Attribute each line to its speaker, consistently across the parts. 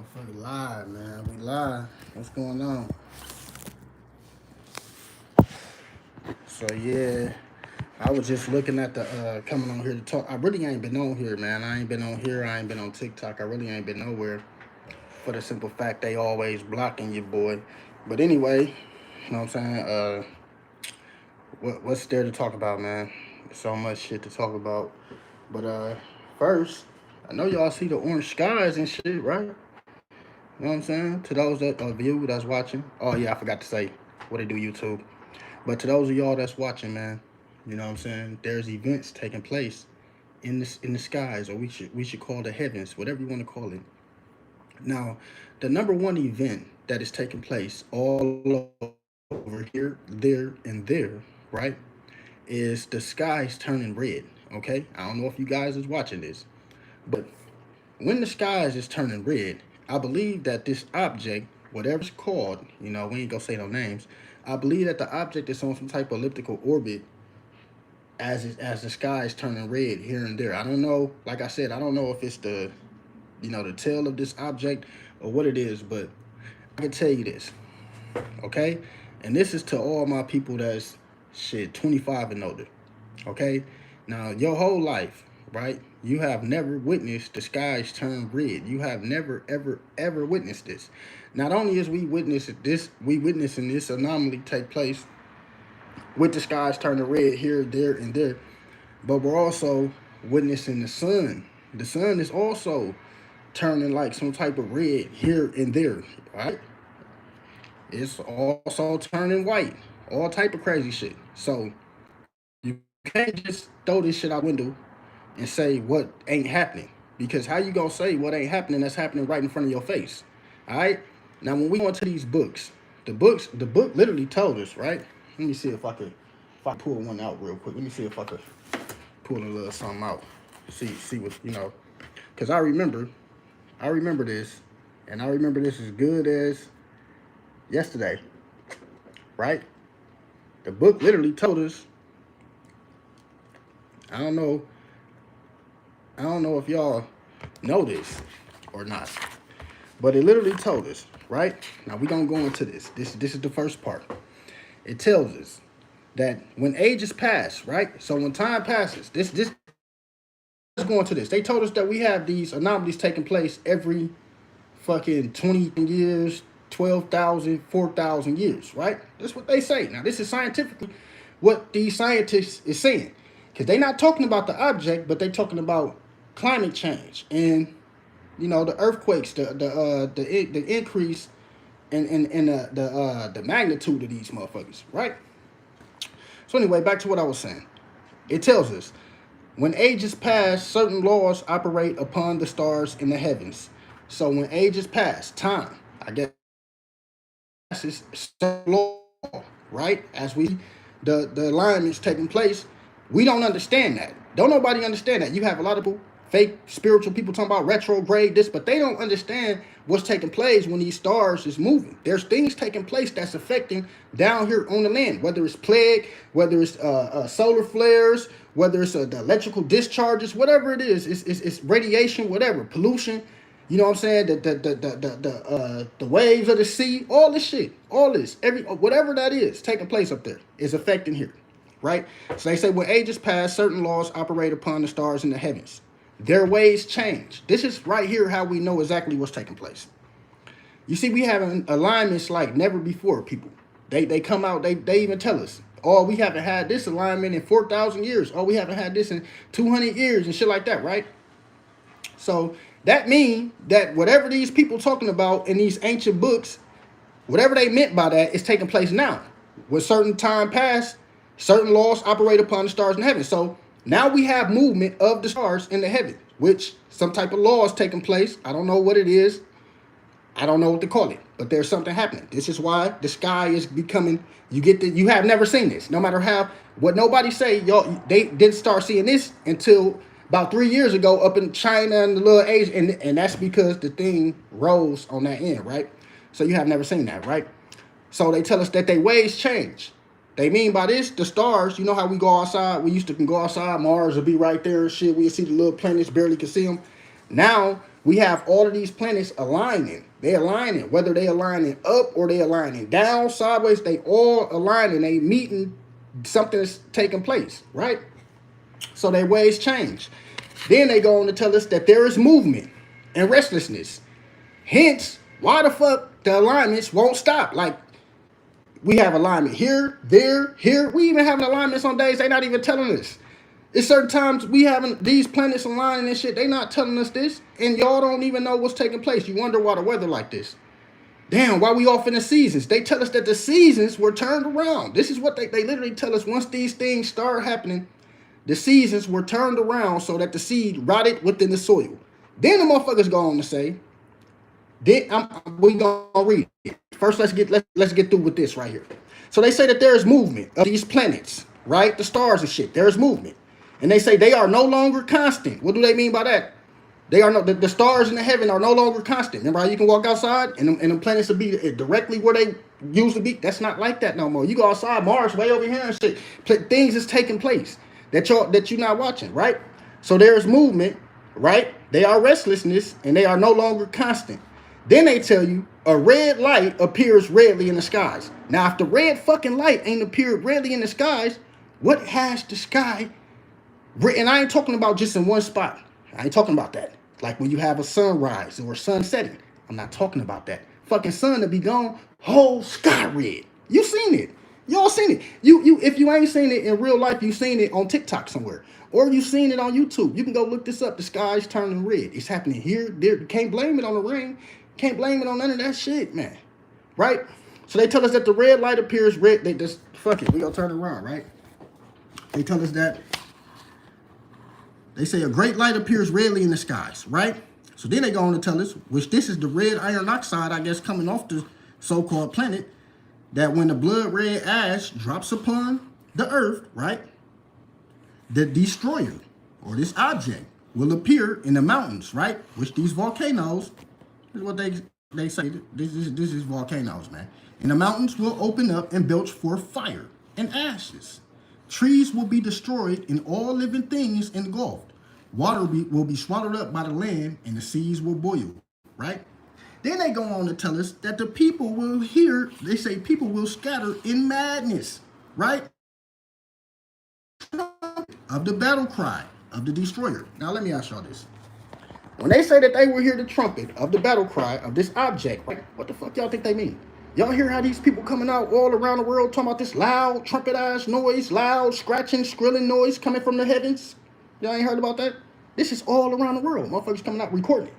Speaker 1: Motherfucker live, man. We live. What's going on? So yeah, I was just looking at the coming on here to talk. I really ain't been on here, man. I ain't been on here. I ain't been on TikTok. I really ain't been nowhere for the simple fact they always blocking you, boy. But anyway, you know what I'm saying? What's there to talk about, man? So much shit to talk about. But first, I know y'all see the orange skies and shit, right? You know what I'm saying? To those that view that's watching. Oh yeah, I forgot to say what they do YouTube. But to those of y'all that's watching, man, you know what I'm saying? There's events taking place in the skies, or we should call the heavens, whatever you want to call it. Now, the number one event that is taking place all over here, there, and there, right, is the skies turning red. Okay, I don't know if you guys is watching this, but when the skies is turning red, I believe that this object, whatever it's called, we ain't gonna say no names. I believe that the object is on some type of elliptical orbit as the sky is turning red here and there. I don't know. Like I said, I don't know if it's the tail of this object or what it is, but I can tell you this, okay? And this is to all my people that's 25 and older, okay? Now, your whole life, right? You have never witnessed the skies turn red. You have never, ever, ever witnessed this. Not only is we witnessing this anomaly take place with the skies turning red here, there, and there, but we're also witnessing the sun. The sun is also turning like some type of red here and there, right? It's also turning white, all type of crazy shit. So you can't just throw this shit out window and say what ain't happening, because how you gonna say what ain't happening that's happening right in front of your face? All right. Now when we go into these books, the book literally told us, right? Let me see if I pull one out real quick. Let me see if I could pull a little something out. See what because I remember this, and I remember this as good as yesterday, right? The book literally told us. I don't know. I don't know if y'all know this or not, but it literally told us, right? Now we're gonna go into this. This is the first part. It tells us that when ages pass, right? So when time passes, this let's go into this. They told us that we have these anomalies taking place every fucking 20 years, 12,000, 4,000 years, right? That's what they say. Now, this is scientifically what these scientists is saying. Because they're not talking about the object, but they're talking about climate change and, the earthquakes, the increase in the magnitude of these motherfuckers, right? So anyway, back to what I was saying. It tells us when ages pass, certain laws operate upon the stars in the heavens. So when ages pass, time, I guess is law, right? As the alignment's taking place, we don't understand that. Don't nobody understand that. You have a lot of people, fake spiritual people talking about retrograde this, but they don't understand what's taking place when these stars is moving. There's things taking place that's affecting down here on the land, whether it's plague, whether it's solar flares, whether it's the electrical discharges, whatever it is, it's radiation, whatever, pollution. You know what I'm saying? The waves of the sea, all this shit, all this, whatever that is taking place up there is affecting here, right? So they say when ages pass, certain laws operate upon the stars in the heavens. Their ways change. This is right here how we know exactly what's taking place. You see, we have alignments like never before, people. They come out, they even tell us, oh, we haven't had this alignment in 4,000 years. Oh, we haven't had this in 200 years and shit like that, right? So that means that whatever these people talking about in these ancient books, whatever they meant by that is taking place now. When certain time passed, certain laws operate upon the stars in heaven. So now we have movement of the stars in the heaven, which some type of law is taking place. I don't know what it is. I don't know what to call it, but there's something happening. This is why the sky is becoming, you have never seen this. No matter what nobody say, y'all, they didn't start seeing this until about 3 years ago up in China and the little Asia, and that's because the thing rose on that end, right? So you have never seen that, right? So they tell us that their ways change. They mean by this, the stars, you know how we go outside? We used to can go outside, Mars would be right there and shit. We'd see the little planets, barely could see them. Now, we have all of these planets aligning. They aligning, whether they aligning up or they aligning down, sideways, they all aligning, they meeting, something is taking place, right? So their ways change. Then they go on to tell us that there is movement and restlessness. Hence, why the fuck the alignments won't stop? Like, we have alignment here, there, here. We even having alignments on days they not even telling us. It's certain times we having these planets aligning and shit. They not telling us this, and y'all don't even know what's taking place. You wonder why the weather like this. Damn, why we off in the seasons? They tell us that the seasons were turned around. This is what they literally tell us. Once these things start happening, the seasons were turned around so that the seed rotted within the soil. Then the motherfuckers go on to say, we gonna read it. First, let's get through with this right here. So they say that there is movement of these planets, right? The stars and shit. There is movement. And they say they are no longer constant. What do they mean by that? They are the stars in the heaven are no longer constant. Remember how you can walk outside and the planets will be directly where they used to be? That's not like that no more. You go outside, Mars way over here and shit. Things is taking place that you're not watching, right? So there's movement, right? They are restlessness and they are no longer constant. Then they tell you a red light appears redly in the skies. Now, if the red fucking light ain't appeared redly in the skies, what has the sky? And I ain't talking about just in one spot. I ain't talking about that. Like when you have a sunrise or a sun setting. I'm not talking about that. Fucking sun to be gone, whole sky red. You seen it. Y'all seen it. You if you ain't seen it in real life, you seen it on TikTok somewhere. Or you seen it on YouTube. You can go look this up. The sky's turning red. It's happening here, there. You can't blame it on the rain. Can't blame it on none of that shit, man. Right? So they tell us that the red light appears red. They just, fuck it. We gonna turn it around, right? They tell us that. They say a great light appears redly in the skies, right? So then they go on to tell us, which this is the red iron oxide, I guess, coming off the so-called planet, that when the blood red ash drops upon the earth, right, the destroyer, or this object, will appear in the mountains, right? Which these volcanoes, this is what they say, this is volcanoes, man. And the mountains will open up and belch forth fire and ashes. Trees will be destroyed and all living things engulfed. Water will be swallowed up by the land and the seas will boil, right? Then they go on to tell us that the people will hear, they say people will scatter in madness, right? Of the battle cry of the destroyer. Now let me ask y'all this. When they say that they will hear the trumpet of the battle cry of this object, right, what the fuck y'all think they mean? Y'all hear how these people coming out all around the world talking about this loud trumpet-ass noise, loud scratching, skrilling noise coming from the heavens? Y'all ain't heard about that? This is all around the world. Motherfuckers coming out recording it.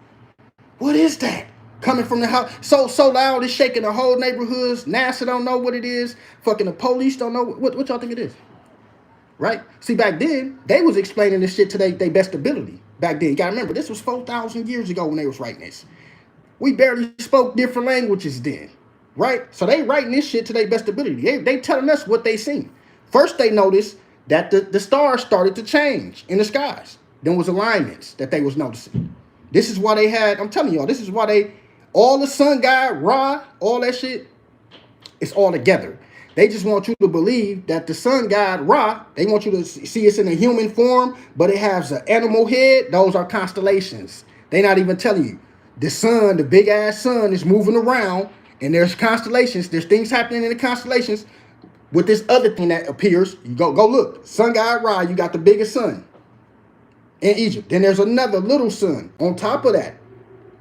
Speaker 1: What is that? Coming from the house. So loud it's shaking the whole neighborhoods. NASA don't know what it is. Fucking the police don't know. What y'all think it is? Right? See, back then, they was explaining this shit to their best ability. Back then, you gotta remember, this was 4,000 years ago when they was writing this. We barely spoke different languages then. Right? So they writing this shit to their best ability. They telling us what they seen. First, they noticed that the stars started to change in the skies. There was alignments that they was noticing. This is why they had, I'm telling y'all, this is why all the sun god, Ra, all that shit, it's all together. They just want you to believe that the sun god, Ra, they want you to see it's in a human form, but it has an animal head. Those are constellations. They not even telling you. The sun, the big ass sun is moving around. And there's constellations. There's things happening in the constellations with this other thing that appears. You go look. Sun god Ra, you got the biggest sun in Egypt. Then there's another little sun on top of that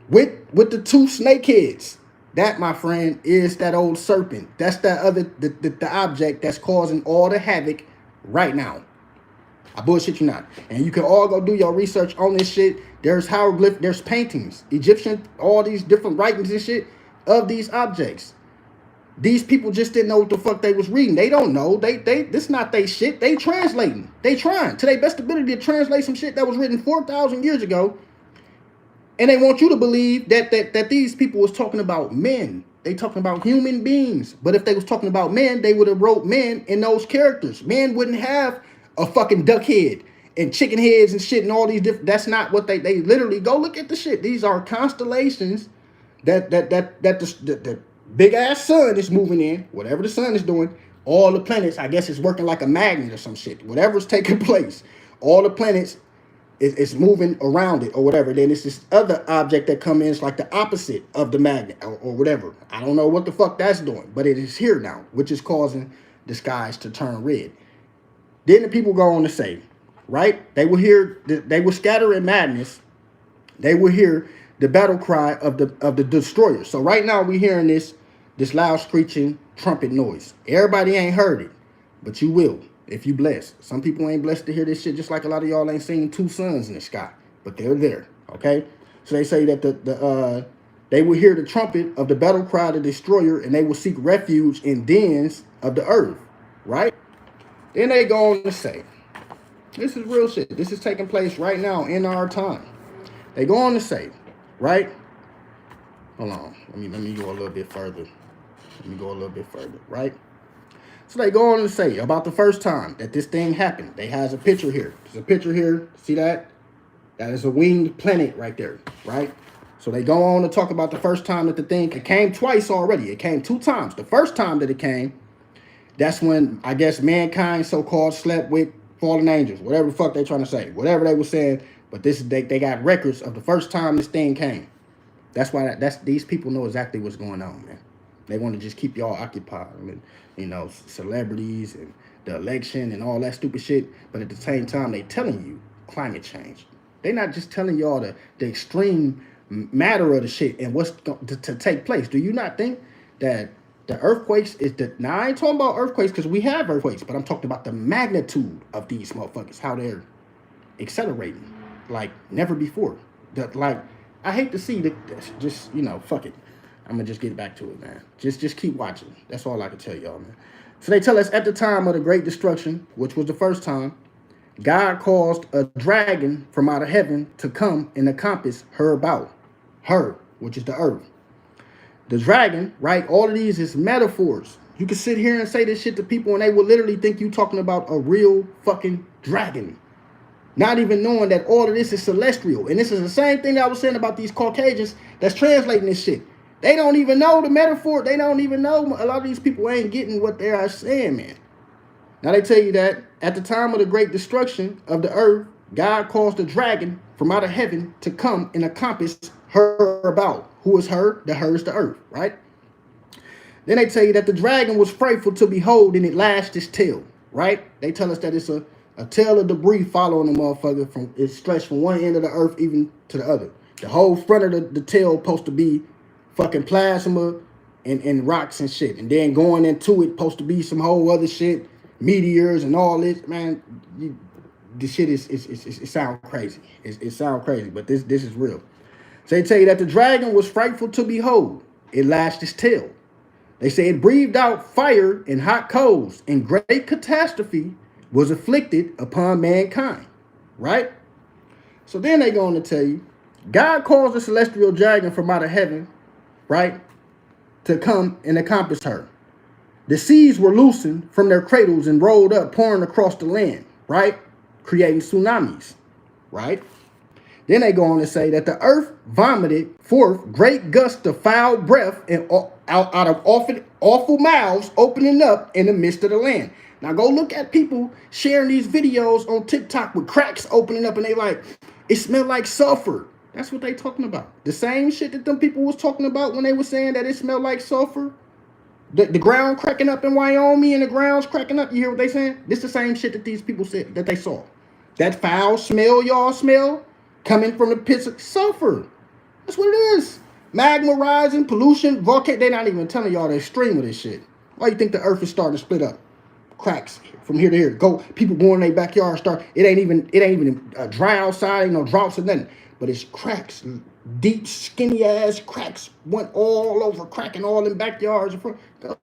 Speaker 1: with the two snake heads. That, my friend, is that old serpent. That's that other the object that's causing all the havoc right now. I bullshit you not. And you can all go do your research on this shit. There's hieroglyph, there's paintings, Egyptian, all these different writings and shit of these objects. These people just didn't know what the fuck they was reading. They don't know. This not they shit. They translating. They trying to their best ability to translate some shit that was written 4,000 years ago. And they want you to believe that these people was talking about men. They talking about human beings. But if they was talking about men, they would have wrote men in those characters. Men wouldn't have a fucking duck head and chicken heads and shit and all these different. That's not what they literally go look at the shit. These are constellations that the big ass sun is moving in, whatever the sun is doing, all the planets, I guess, is working like a magnet or some shit. Whatever's taking place, all the planets it's moving around it or whatever. Then it's this other object that comes in. It's like the opposite of the magnet or whatever. I don't know what the fuck that's doing, but it is here now, which is causing the skies to turn red. Then the people go on to say, right? They will scatter in madness. They will hear the battle cry of the destroyer. So right now we hearing this loud screeching trumpet noise. Everybody ain't heard it, but you will if you blessed. Some people ain't blessed to hear this shit, just like a lot of y'all ain't seen two suns in the sky, but they're there. Okay, so they say that they will hear the trumpet of the battle cry of the destroyer, and they will seek refuge in dens of the earth. Right? Then they go on to say, this is real shit. This is taking place right now in our time. They go on to say, right? Hold on. Let me go a little bit further. Right? So they go on to say about the first time that this thing happened. They has a picture here. There's a picture here. See that? That is a winged planet right there, right? So they go on to talk about the first time that the thing, it came twice already. It came 2 times. The first time that it came, that's when, I guess, mankind so-called slept with fallen angels. Whatever the fuck they trying to say. Whatever they were saying. But this they got records of the first time this thing came. That's why these people know exactly what's going on, man. They want to just keep y'all occupied. I mean, you know, celebrities and the election and all that stupid shit. But at the same time, they telling you climate change. They not just telling y'all the extreme matter of the shit and what's to take place. Do you not think that the earthquakes is the... Now, I ain't talking about earthquakes because we have earthquakes, but I'm talking about the magnitude of these motherfuckers, how they're accelerating like never before. Like, I hate to see just, you know, fuck it. I'm gonna just get back to it, man. Just keep watching. That's all I can tell y'all, man. So they tell us at the time of the great destruction, which was the first time, God caused a dragon from out of heaven to come and encompass her about. Her, which is the earth. The dragon, right? All of these is metaphors. You can sit here and say this shit to people and they will literally think you talking about a real fucking dragon. Not even knowing that all of this is celestial. And this is the same thing that I was saying about these Caucasians that's translating this shit. They don't even know the metaphor. They don't even know. A lot of these people ain't getting what they are saying, man. Now they tell you that at the time of the great destruction of the earth, God caused a dragon from out of heaven to come and encompass her about. Who is her? The her is the earth, right? Then they tell you that the dragon was frightful to behold and it lashed its tail, right? They tell us that it's a tail of debris following the motherfucker it's stretched from one end of the earth even to the other. The whole front of the tail supposed to be fucking plasma and rocks and shit. And then going into it supposed to be some whole other shit, meteors and all this. Man, this shit it sound crazy. It sound crazy, but this is real. So they tell you that the dragon was frightful to behold. It lashed its tail. They say it breathed out fire and hot coals, and great catastrophe was afflicted upon mankind, right? So then they go on to tell you, God caused the celestial dragon from out of heaven, right, to come and encompass her. The seas were loosened from their cradles and rolled up, pouring across the land, right, creating tsunamis, right? Then they go on to say that the earth vomited forth great gusts of foul breath and out of awful mouths opening up in the midst of the land. Now go look at people sharing these videos on TikTok with cracks opening up and they like, it smelled like sulfur. That's what they talking about. The same shit that them people was talking about when they were saying that it smelled like sulfur. The ground cracking up in Wyoming and the ground's cracking up. You hear what they saying? This the same shit that these people said that they saw. That foul smell y'all smell coming from the pits of sulfur. That's what it is. Magma rising, pollution, volcano. They're not even telling y'all the extreme of this shit. Why you think the earth is starting to split up? Cracks from here to here. People go in their backyard, it ain't even dry outside, ain't no droughts or nothing. But it's cracks, deep, skinny ass cracks went all over, cracking all in backyards. Go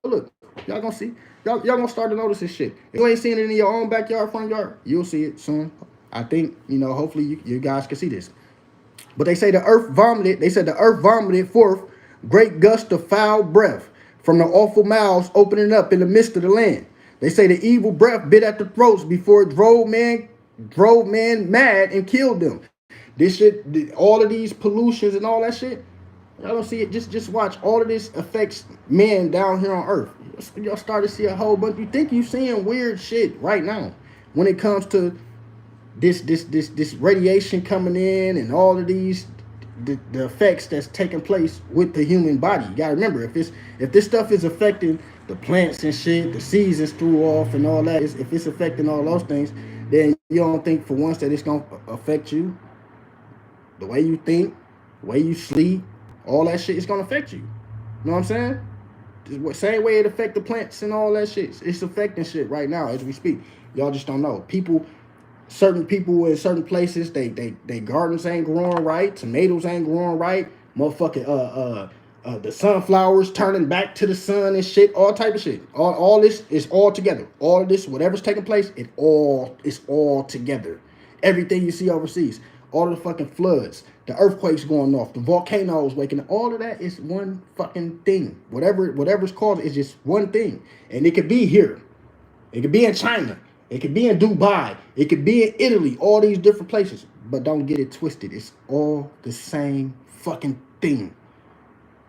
Speaker 1: look, y'all gonna see. Y'all gonna start to notice this shit. If you ain't seeing it in your own backyard, front yard, you'll see it soon. I think, hopefully you guys can see this. But they say the earth vomited forth great gusts of foul breath from the awful mouths opening up in the midst of the land. They say the evil breath bit at the throats before it drove man mad and killed them. This shit, all of these pollutions and all that shit, y'all don't see it. Just watch. All of this affects men down here on earth. Y'all start to see a whole bunch. You think you seeing weird shit right now when it comes to this radiation coming in and all of these the effects that's taking place with the human body. You gotta remember, if this stuff is affecting the plants and shit, the seasons threw off and all that, if it's affecting all those things, then you don't think for once that it's gonna affect you. The way you think, the way you sleep, all that shit is gonna affect you. You know what I'm saying? Same way it affect the plants and all that shit. It's affecting shit right now as we speak. Y'all just don't know. Certain people in certain places, they gardens ain't growing right, tomatoes ain't growing right, motherfucking the sunflowers turning back to the sun and shit, all type of shit. All this is all together. All this, whatever's taking place, it's all together. Everything you see overseas, all of the fucking floods, the earthquakes going off, the volcanoes waking up, all of that is one fucking thing. Whatever's caused is just one thing, and it could be here. It could be in China. It could be in Dubai. It could be in Italy. All these different places. But don't get it twisted. It's all the same fucking thing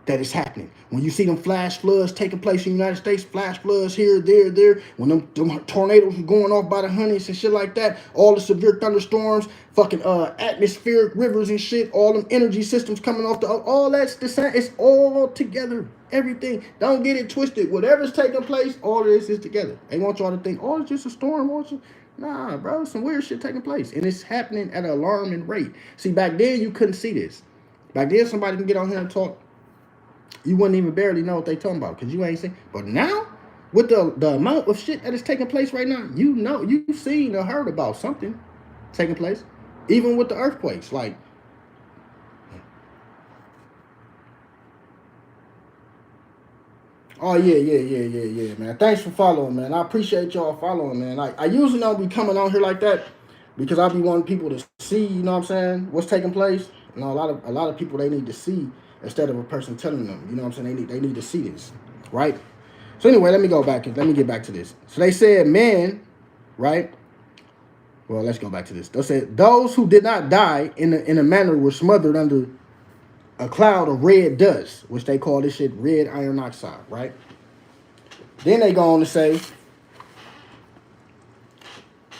Speaker 1: that is happening. When you see them flash floods taking place in the United States, flash floods here, there, when them tornadoes are going off by the hundreds and shit like that, all the severe thunderstorms, fucking atmospheric rivers and shit, all them energy systems coming off all that's the same. It's all together. Everything. Don't get it twisted. Whatever's taking place, all of this is together. They want y'all to think, oh, it's just a storm. Nah, bro, some weird shit taking place. And it's happening at an alarming rate. See, back then, you couldn't see this. Back then, somebody can get on here and talk. You wouldn't even barely know what they talking about because you ain't seen. But now, with the amount of shit that is taking place right now, you know, you've seen or heard about something taking place. Even with the earthquakes, like, oh yeah, man. Thanks for following, man. I appreciate y'all following, man. I usually don't be coming on here like that because I be wanting people to see, you know what I'm saying, what's taking place. You know, a lot of people, they need to see instead of a person telling them. You know what I'm saying? They need to see this, right? So anyway, let me get back to this. So they said men, right? Well, let's go back to this. They said those who did not die in a manner were smothered under a cloud of red dust, which they call this shit red iron oxide, right? Then they go on to say,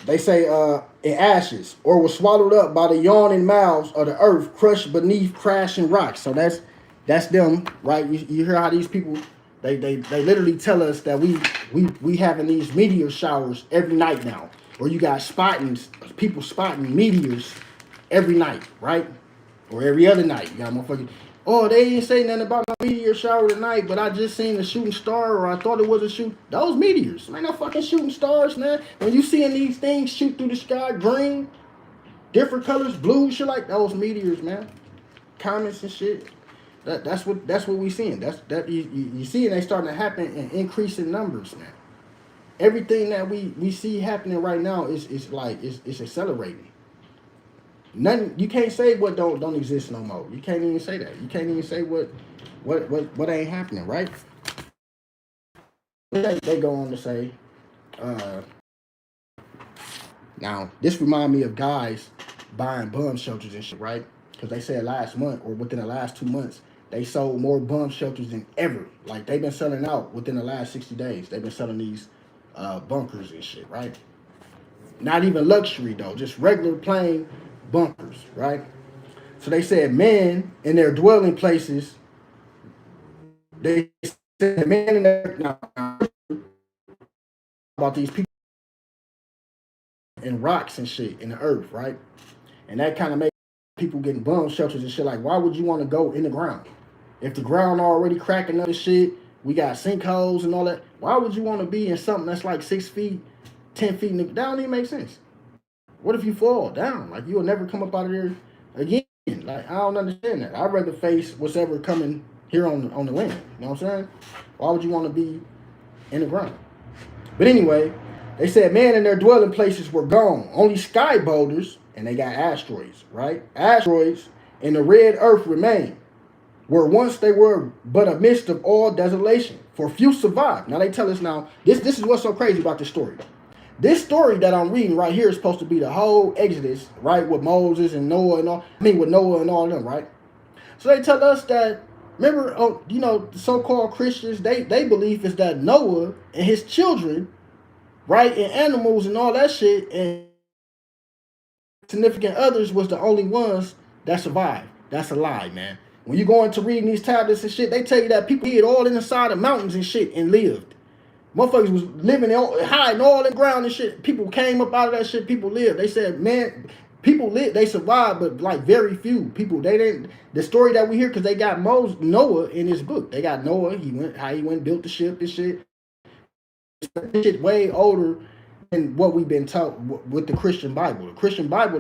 Speaker 1: in ashes, or was swallowed up by the yawning mouths of the earth, crushed beneath crashing rocks. So that's them, right? You hear how these people, they literally tell us that we having these meteor showers every night now, or you got people spotting meteors every night, right? Or every other night. You got motherfucking, oh, they didn't say nothing about no meteor shower tonight, but I just seen a shooting star, or I thought it was a shoot. Those meteors, man, no fucking shooting stars, man. When you seeing these things shoot through the sky, green, different colors, blue, shit like those meteors, man. Comets and shit. That's what we seeing. You see, they starting to happen in increasing numbers, man. Everything that we see happening right now is accelerating. Nothing, you can't say what don't exist no more. You can't even say that. You can't even say what ain't happening, right? They go on to say, now this remind me of guys buying bomb shelters and shit, right? Because they said last month or within the last 2 months they sold more bomb shelters than ever. Like they've been selling out within the last 60 days. They've been selling these bunkers and shit, right? Not even luxury though, just regular plain bunkers, right? So they said men in their dwelling places, they said men in their, now, about these people and rocks and shit in the earth, right? And that kind of makes people getting bomb shelters and shit. Like, why would you want to go in the ground? If the ground already cracking up and shit, we got sinkholes and all that. Why would you want to be in something that's like 6 feet, 10 feet? That don't even make sense. What if you fall down? Like, you'll never come up out of there again. Like, I don't understand that. I'd rather face what's ever coming here on the land. You know what I'm saying? Why would you want to be in the ground? But anyway, they said men in their dwelling places were gone. Only sky boulders, and they got asteroids, right? Asteroids and the red earth remain, where once they were but a mist of all desolation. For few survived. Now they tell us now, this is what's so crazy about this story. This story that I'm reading right here is supposed to be the whole Exodus, right? With Moses and Noah and all, with Noah and all of them, right? So they tell us that, remember, the so-called Christians, they believe is that Noah and his children, right, and animals and all that shit, and significant others was the only ones that survived. That's a lie, man. When you go into reading these tablets and shit, they tell you that people hid all inside of mountains and shit and lived. Motherfuckers was living hiding all in the ground and shit. People came up out of that shit. People lived. They said, man, people lived. They survived, but like very few people. They didn't. The story that we hear, because they got Noah in his book. They got Noah. He went and built the ship and shit. This shit way older than what we've been taught with the Christian Bible. The Christian Bible,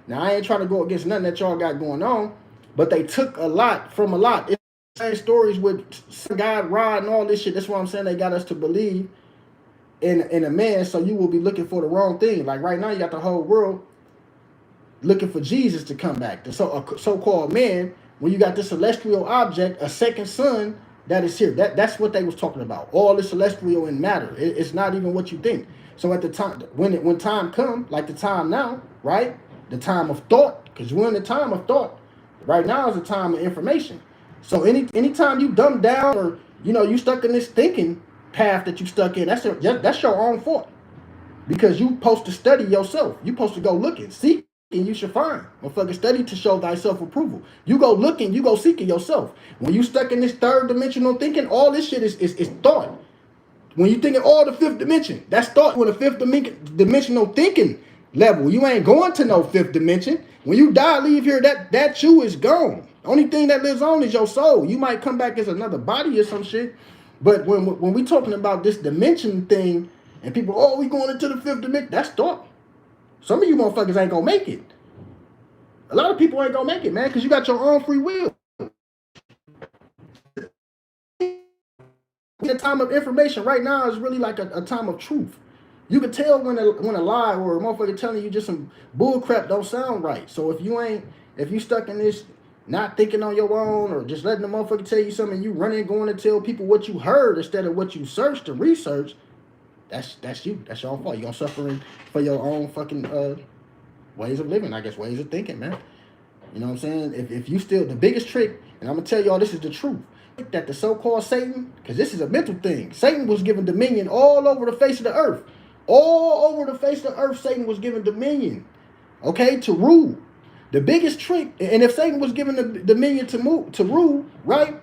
Speaker 1: now I ain't trying to go against nothing that y'all got going on, but they took a lot from a lot. It's the same stories with God, Rod, and all this shit. That's why I'm saying they got us to believe in a man, so you will be looking for the wrong thing. Like right now, you got the whole world looking for Jesus to come back. The so-called man, when you got this celestial object, a second son that is here. That's what they was talking about. All the celestial and matter. It's not even what you think. So at the time, when time come, like the time now, right? The time of thought, because we're in the time of thought. Right now is the time of information. So anytime you dumb down or you stuck in this thinking path that you stuck in, that's your own fault. Because you supposed to study yourself. You supposed to go looking, seek, and you should find. Motherfucker, study to show thyself approval. You go looking, you go seeking yourself. When you stuck in this third dimensional thinking, all this shit is thought. When you thinking all the fifth dimension, that's thought. With a fifth dimensional thinking level, you ain't going to no fifth dimension. When you die, leave here, that you is gone. Only thing that lives on is your soul. You might come back as another body or some shit. But when we talking about this dimension thing, and people, we going into the fifth dimension, that's thought. Some of you motherfuckers ain't gonna make it. A lot of people ain't gonna make it, man, because you got your own free will. The time of information right now is really like a time of truth. You can tell when a lie or a motherfucker telling you just some bull crap don't sound right. So if you stuck in this not thinking on your own or just letting the motherfucker tell you something and you running going to tell people what you heard instead of what you searched and researched, that's you. That's your own fault. You're gonna suffer for your own fucking ways of living, I guess, ways of thinking, man. You know what I'm saying? If you still, the biggest trick, and I'm gonna tell y'all this is the truth, that the so-called Satan, because this is a mental thing, Satan was given dominion all over the face of the earth. All over the face of the earth, Satan was given dominion, okay, to rule. The biggest trick, and if Satan was given the dominion to rule, right?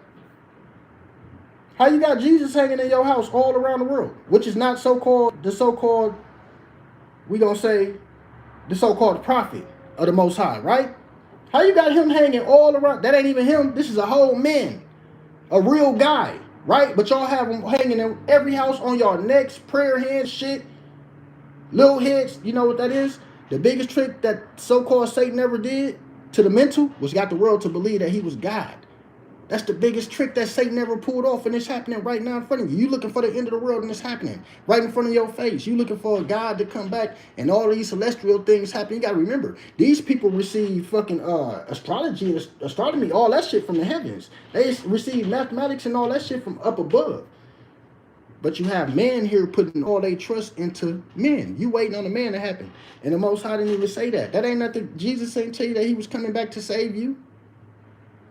Speaker 1: How you got Jesus hanging in your house all around the world, which is not the so-called prophet of the Most High, right? How you got him hanging all around? That ain't even him. This is a whole man, a real guy, right? But y'all have him hanging in every house on y'all necks, prayer hands, shit, little heads. You know what that is? The biggest trick that so-called Satan ever did to the mental was got the world to believe that he was God. That's the biggest trick that Satan ever pulled off, and it's happening right now in front of you. You looking for the end of the world, and it's happening right in front of your face. You looking for a God to come back, and all these celestial things happen. You got to remember, these people receive fucking astrology and astronomy, all that shit from the heavens. They receive mathematics and all that shit from up above. But you have men here putting all their trust into men. You waiting on a man to happen. And the Most High didn't even say that. That ain't nothing. Jesus ain't tell you that he was coming back to save you.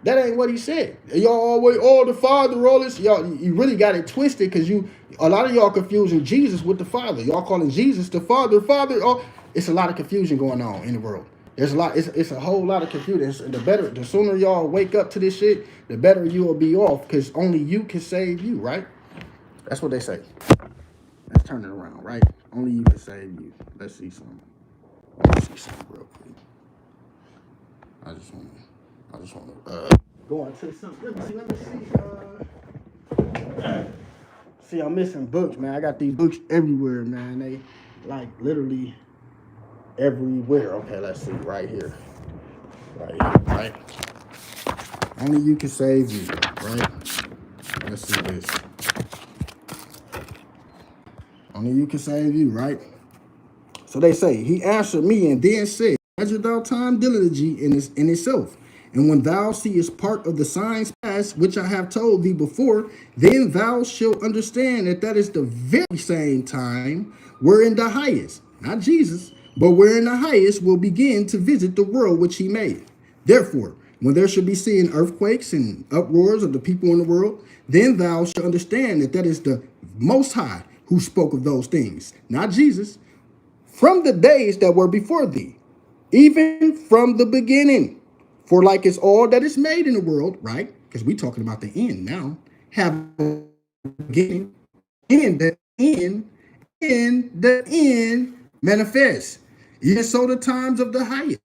Speaker 1: That ain't what he said. Y'all always, the Father, all this. Y'all, you really got it twisted because a lot of y'all confusing Jesus with the Father. Y'all calling Jesus the Father. It's a lot of confusion going on in the world. There's a lot. It's a whole lot of confusion. The sooner y'all wake up to this shit, the better you will be off, because only you can save you, right? That's what they say. Let's turn it around, right? Only you can save you. Let's see something. Real quick. I just want to go into something. Let me see. See, I'm missing books, man. I got these books everywhere, man. They like literally everywhere. Okay, let's see. Right here. Right? Only you can save you, right? Let's see this. Only you can save you, right? So they say, he answered me and then said, measure thou time diligently in itself. And when thou seest part of the signs past, which I have told thee before, then thou shalt understand that is the very same time wherein the highest, not Jesus, but wherein the highest will begin to visit the world which he made. Therefore, when there shall be seen earthquakes and uproars of the people in the world, then thou shalt understand that is the Most High who spoke of those things, not Jesus, from the days that were before thee. even from the beginning. For like it's all that is made in the world, right? Because we talking about the end now. Have a beginning, and the end, and the end manifests. Even so, the times of the highest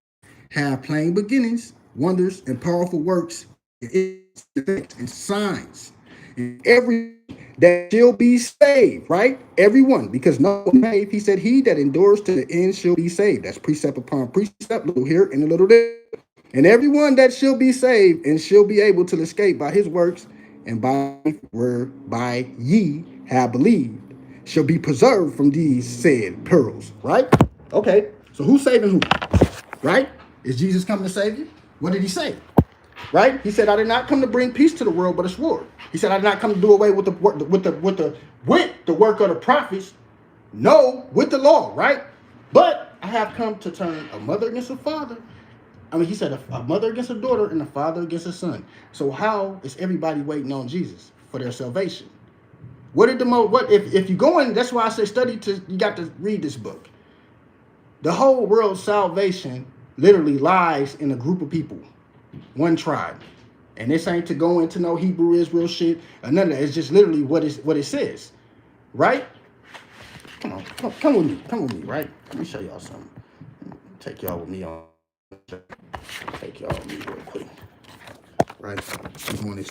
Speaker 1: have plain beginnings, wonders, and powerful works, and signs. And every that shall be saved, right? Everyone, because no one saved. He said, "He that endures to the end shall be saved." That's precept upon precept, little here and a little there. And everyone that shall be saved and shall be able to escape by his works and by whereby ye have believed shall be preserved from these said perils, right? Okay, so who's saving who? Right? Is Jesus coming to save you? What did he say? Right? He said, "I did not come to bring peace to the world, but a sword." He said, "I did not come to do away with the work of the prophets, no, with the law." Right? But I have come to turn a mother against a father. I mean, he said a mother against a daughter and a father against a son. So how is everybody waiting on Jesus for their salvation? What did the what if you go in? That's why I say study to. You got to read this book. The whole world's salvation literally lies in a group of people, one tribe. And this ain't to go into no Hebrew Israel shit or none of that. It's just literally what it says, right? Come with me, right? Let me show y'all something. Take y'all with me on. Take y'all with me real quick, right? I'm doing this,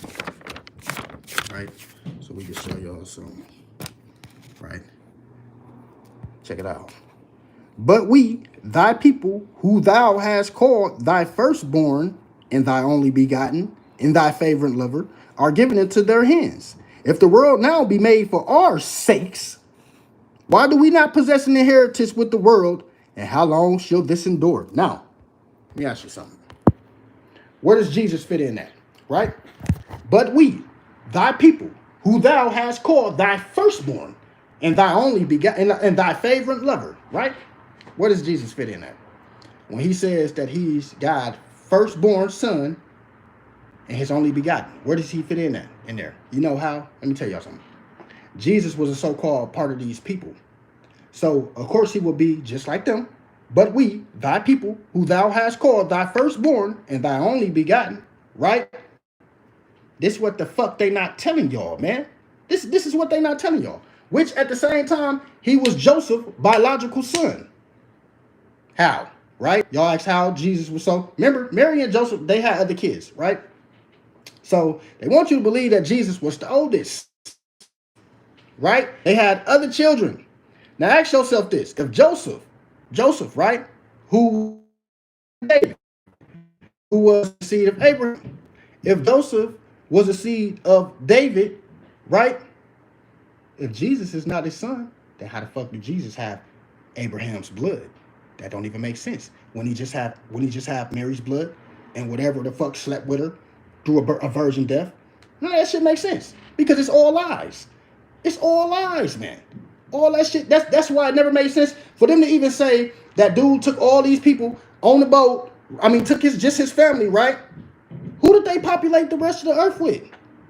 Speaker 1: right? So we can show y'all something, right? Check it out. But we, thy people, who thou hast called thy firstborn and thy only begotten, and thy favorite lover, are given into their hands. If the world now be made for our sakes, why do we not possess an inheritance with the world? And how long shall this endure? Now, let me ask you something. Where does Jesus fit in at? Right? But we, thy people, who thou hast called thy firstborn, and thy only begotten, and thy favorite lover, right? Where does Jesus fit in at? When he says that he's God's firstborn son and his only begotten, where does he fit in at? In there? You know how? Let me tell y'all something. Jesus was a so-called part of these people. So, of course, he will be just like them. But we, thy people, who thou hast called thy firstborn and thy only begotten, right? This is what the fuck they not telling y'all, man. This is what they not telling y'all. Which, at the same time, he was Joseph's biological son. How? Right? Y'all ask how Jesus was so. Remember, Mary and Joseph, they had other kids, right? So they want you to believe that Jesus was the oldest, right? They had other children. Now ask yourself this: if Joseph, right, who David, who was the seed of Abraham, if Joseph was a seed of David, right? If Jesus is not his son, then how the fuck did Jesus have Abraham's blood? That don't even make sense. When he just have Mary's blood and whatever the fuck slept with her through a virgin death, none of that shit makes sense because it's all lies. It's all lies, man. All that shit. That's why it never made sense for them to even say that dude took all these people on the boat. I mean, took his family, right? Who did they populate the rest of the earth with?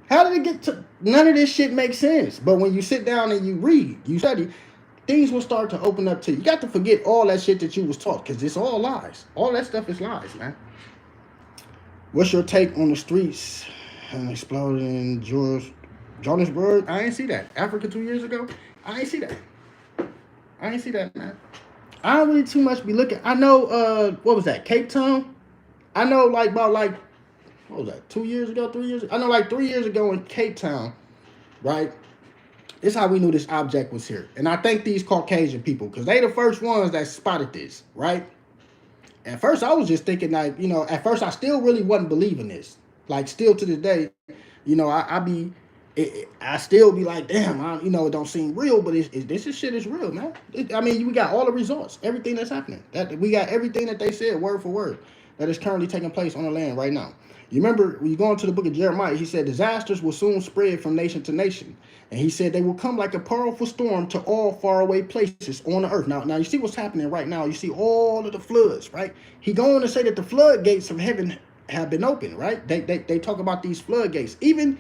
Speaker 1: How did it get to? None of this shit makes sense. But when you sit down and you read, you study, things will start to open up to you. You got to forget all that shit that you was taught because it's all lies. All that stuff is lies, man. What's your take on the streets exploding in Johannesburg? I ain't see that. Africa 2 years ago? I ain't see that, man. I don't really too much be looking. I know, what was that, Cape Town? I know what was that, 2 years ago, 3 years ago? I know 3 years ago in Cape Town, right? This is how we knew this object was here. And I thank these Caucasian people because they the first ones that spotted this, right? At first, I was just thinking at first I still really wasn't believing this. Still to this day, I still be like, damn, it don't seem real, but this shit is real, man. We got all the results, everything that's happening. We got everything that they said, word for word, that is currently taking place on the land right now. You remember, when you go into the book of Jeremiah, he said, disasters will soon spread from nation to nation. And he said they will come like a powerful storm to all faraway places on the earth. Now you see what's happening right now. You see all of the floods, right? He going to say that the floodgates of heaven have been opened, right? They talk about these floodgates. Even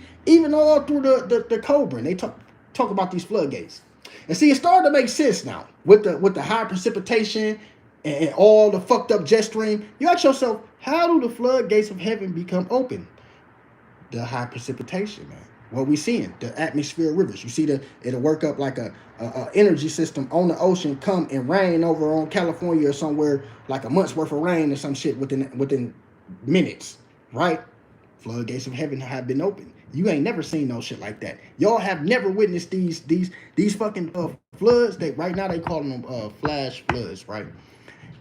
Speaker 1: all through the Cobra, they talk about these floodgates. And see, it started to make sense now with the high precipitation. and all the fucked up jet stream, you ask yourself, how do the floodgates of heaven become open? The high precipitation, man. What we seeing, the atmosphere rivers. You see it'll work up like a energy system on the ocean, come and rain over on California or somewhere, like a month's worth of rain or some shit within minutes, right? Floodgates of heaven have been open. You ain't never seen no shit like that. Y'all have never witnessed these fucking floods. That right now they calling them flash floods, right?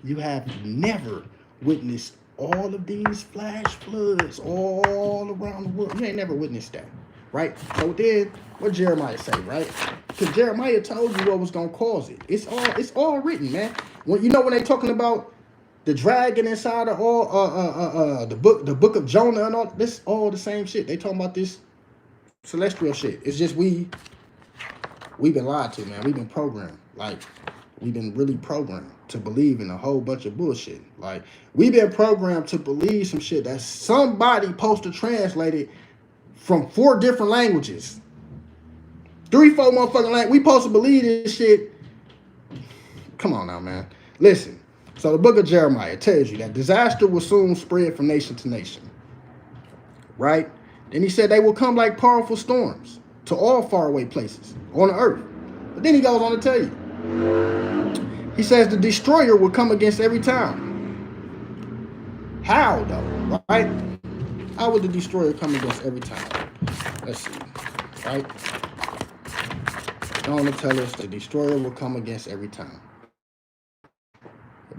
Speaker 1: You have never witnessed all of these flash floods all around the world. You ain't never witnessed that, right? So then, what Jeremiah say, right? Because Jeremiah told you what was gonna cause it. It's all written, man. When when they talking about the dragon inside of all the book of Jonah and all this, all the same shit. They talking about this celestial shit. It's just we've been lied to, man. We've been programmed. Like, we've been really programmed to believe in a whole bunch of bullshit. Like, we've been programmed to believe some shit that somebody supposed to translate it from 4 different languages. 3, 4 motherfucking languages. We supposed to believe this shit. Come on now, man. Listen. So the book of Jeremiah tells you that disaster will soon spread from nation to nation. Right? Then he said they will come like powerful storms to all faraway places on the earth. But then he goes on to tell you. He says the destroyer will come against every town. How though? Right? How would the destroyer come against every town? Let's see. Right? Going to tell us the destroyer will come against every town.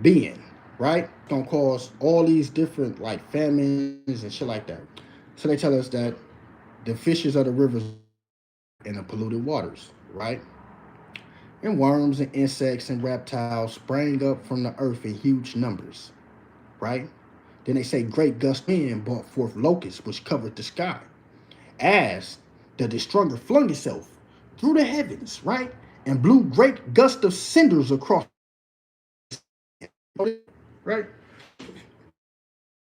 Speaker 1: Being, right? Gonna cause all these different like famines and shit like that. So they tell us that the fishes of the rivers and the polluted waters, right? And worms and insects and reptiles sprang up from the earth in huge numbers, right? Then they say great gust wind brought forth locusts which covered the sky, as the destroyer flung itself through the heavens, right? And blew great gust of cinders across, right?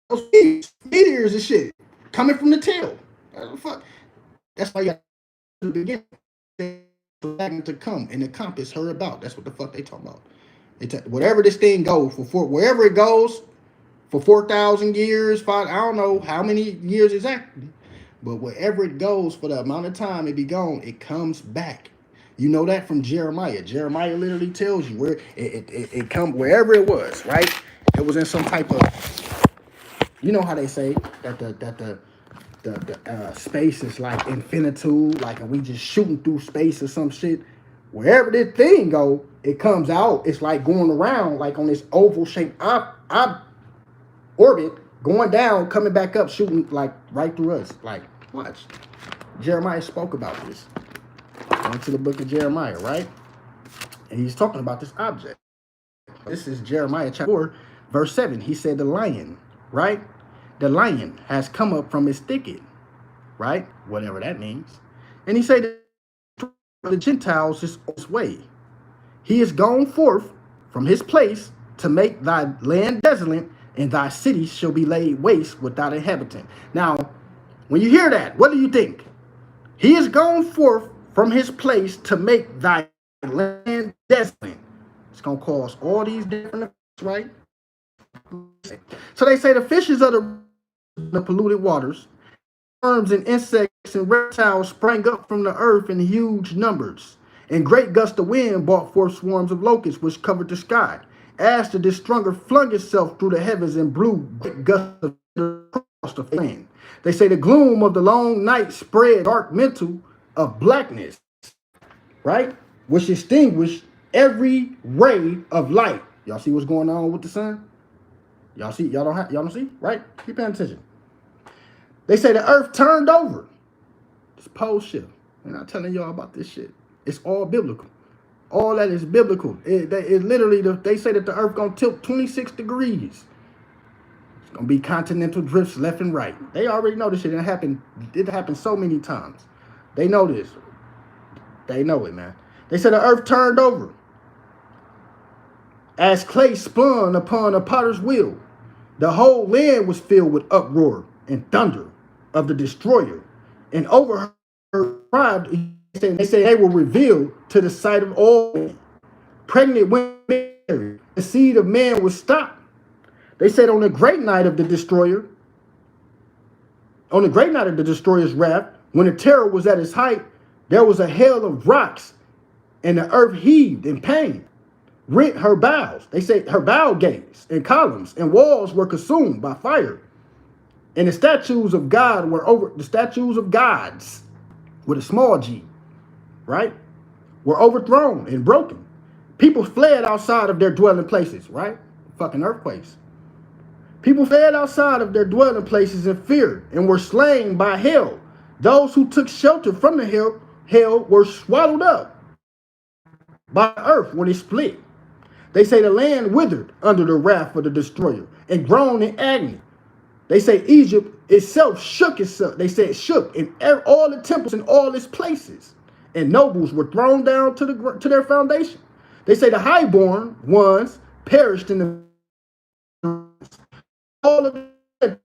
Speaker 1: Those meteors and shit coming from the tail. Fuck. That's why you got to begin to come and encompass her about. That's what the fuck they talking about. Whatever this thing goes for wherever it goes for 4,000 years, 5, I don't know how many years exactly, but wherever it goes for the amount of time it be gone, it comes back. You know that from Jeremiah. Jeremiah literally tells you where it come wherever it was, right? It was in some type of, you know how they say that the space is like infinitude, like we just shooting through space or some shit. Wherever this thing go, it comes out. It's like going around, like on this oval shaped orbit, going down, coming back up, shooting like right through us. Like, watch. Jeremiah spoke about this. Went to the book of Jeremiah, right? And he's talking about this object. This is Jeremiah chapter 4, verse 7. He said the lion, right? The lion has come up from his thicket, right? Whatever that means. And he said the Gentiles is on his way. He is gone forth from his place to make thy land desolate, and thy cities shall be laid waste without inhabitant. Now, when you hear that, what do you think? He is gone forth from his place to make thy land desolate. It's going to cause all these different effects, right? So they say the fishes of the polluted waters, worms and insects and reptiles sprang up from the earth in huge numbers, and great gusts of wind brought forth swarms of locusts which covered the sky, as the destroyer flung itself through the heavens and blew great gusts of across the land. They say the gloom of the long night spread dark mantle of blackness, right? Which extinguished every ray of light. Y'all see what's going on with the sun? Y'all see? Y'all don't see? Right? Keep paying attention. They say the earth turned over. It's pole shift. I'm not telling y'all about this shit. It's all biblical. All that is biblical. It literally, they say that the earth gonna tilt 26 degrees. It's gonna be continental drifts left and right. They already know this shit. It happened so many times. They know this. They know it, man. They said the earth turned over as clay spun upon a potter's wheel. The whole land was filled with uproar and thunder of the destroyer. And over her tribe, they say they were revealed to the sight of all men. Pregnant women the seed of man was stopped. They said on the great night of the destroyer, on the great night of the destroyer's wrath, when the terror was at its height, there was a hail of rocks, and the earth heaved in pain, rent her bowels. They say her bow gates and columns and walls were consumed by fire. And the statues of God were over the statues of gods with a small g, right? Were overthrown and broken. People fled outside of their dwelling places, right? Fucking earthquakes. People fled outside of their dwelling places in fear and were slain by hell. Those who took shelter from the hell were swallowed up by earth when it split. They say the land withered under the wrath of the destroyer and groaned in agony. They say Egypt itself shook itself. They say it shook in all the temples and all its places, and nobles were thrown down to their foundation. They say the highborn ones perished in the all of it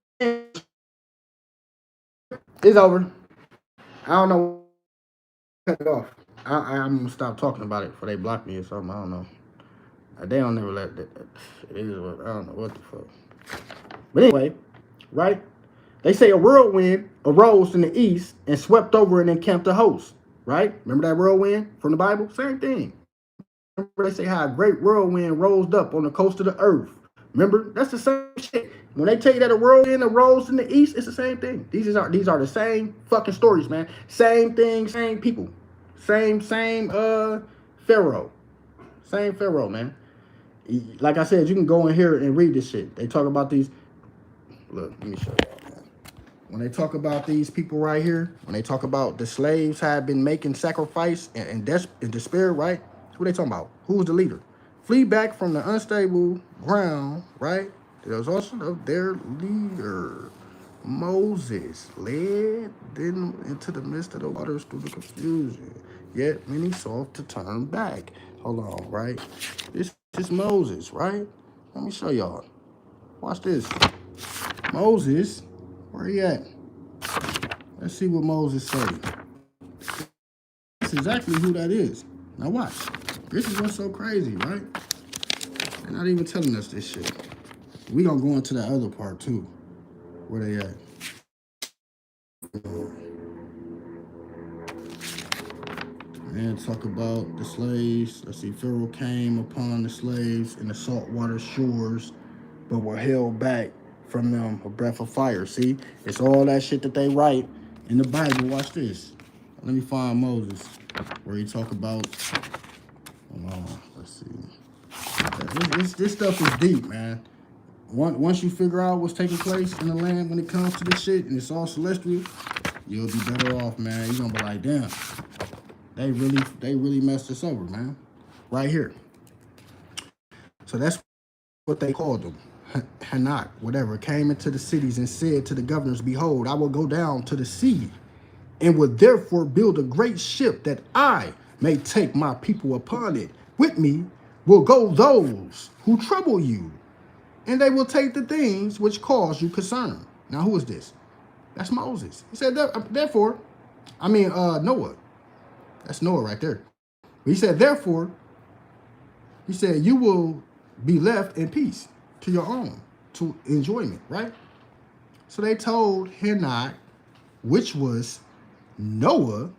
Speaker 1: is over. I don't know. Cut it off. I'm gonna stop talking about it before they block me or something. I don't know. They don't never let that. It is what I don't know what the fuck. But anyway, right? They say a whirlwind arose in the east and swept over and encamped the host. Right? Remember that whirlwind from the Bible? Same thing. Remember they say how a great whirlwind rose up on the coast of the earth. Remember, that's the same shit. When they tell you that a whirlwind arose in the east, it's the same thing. These are the same fucking stories, man. Same thing, same people. Same Pharaoh. Same Pharaoh, man. Like I said, you can go in here and read this shit. They talk about these. Look, let me show y'all, man. When they talk about these people right here, when they talk about the slaves had been making sacrifice and despair, right? Who they talking about? Who was the leader? Flee back from the unstable ground, right? There was also their leader, Moses, led them into the midst of the waters through the confusion. Yet many sought to turn back. Hold on, right? This is Moses, right? Let me show y'all. Watch this. Moses, where he at? Let's see what Moses said. That's exactly who that is. Now watch. This is what's so crazy, right? They're not even telling us this shit. We gonna go into that other part too. Where they at? And talk about the slaves. Let's see. Pharaoh came upon the slaves in the saltwater shores, but were held back from them a breath of fire. See, it's all that shit that they write in the Bible. Watch this. Let me find Moses, where he talk about. Let's see. This stuff is deep, man. Once you figure out what's taking place in the land when it comes to this shit, and it's all celestial, you'll be better off, man. You're gonna be like, damn, they really messed us over, man. Right here. So that's what they called them. Hanak, whatever, came into the cities and said to the governors, behold, I will go down to the sea and will therefore build a great ship that I may take my people upon it. With me will go those who trouble you, and they will take the things which cause you concern. Now, who is this? That's Moses. He said, therefore, Noah. That's Noah right there. He said, therefore, he said, you will be left in peace to your own, to enjoyment, right? So they told Hanak, which was Noah,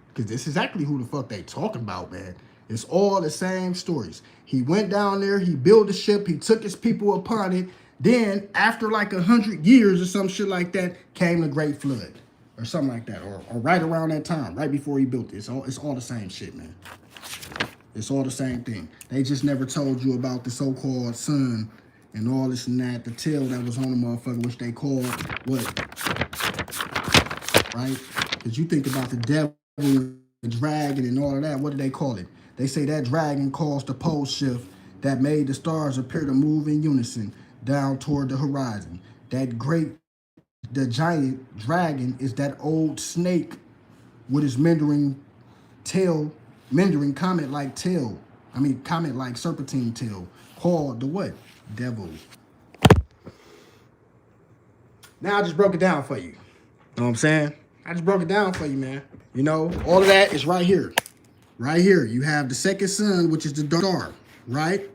Speaker 1: because this is exactly who the fuck they talking about, man. It's all the same stories. He went down there, he built a ship, he took his people upon it. Then, after like 100 years or some shit like that, came the Great Flood or something like that, or right around that time, right before he built it. It's all the same shit, man. It's all the same thing. They just never told you about the so-called sun and all this and that, the tail that was on the motherfucker, which they called what? Right? Because you think about the devil, the dragon, and all of that. What do they call it? They say that dragon caused the pole shift that made the stars appear to move in unison down toward the horizon. The giant dragon is that old snake with his meandering comet-like tail. Comet-like serpentine tail, called the what? Devil. Now I just broke it down for you. You know what I'm saying? I just broke it down for you, man. You know, all of that is right here. Right here. You have the second sun, which is the dark star. right?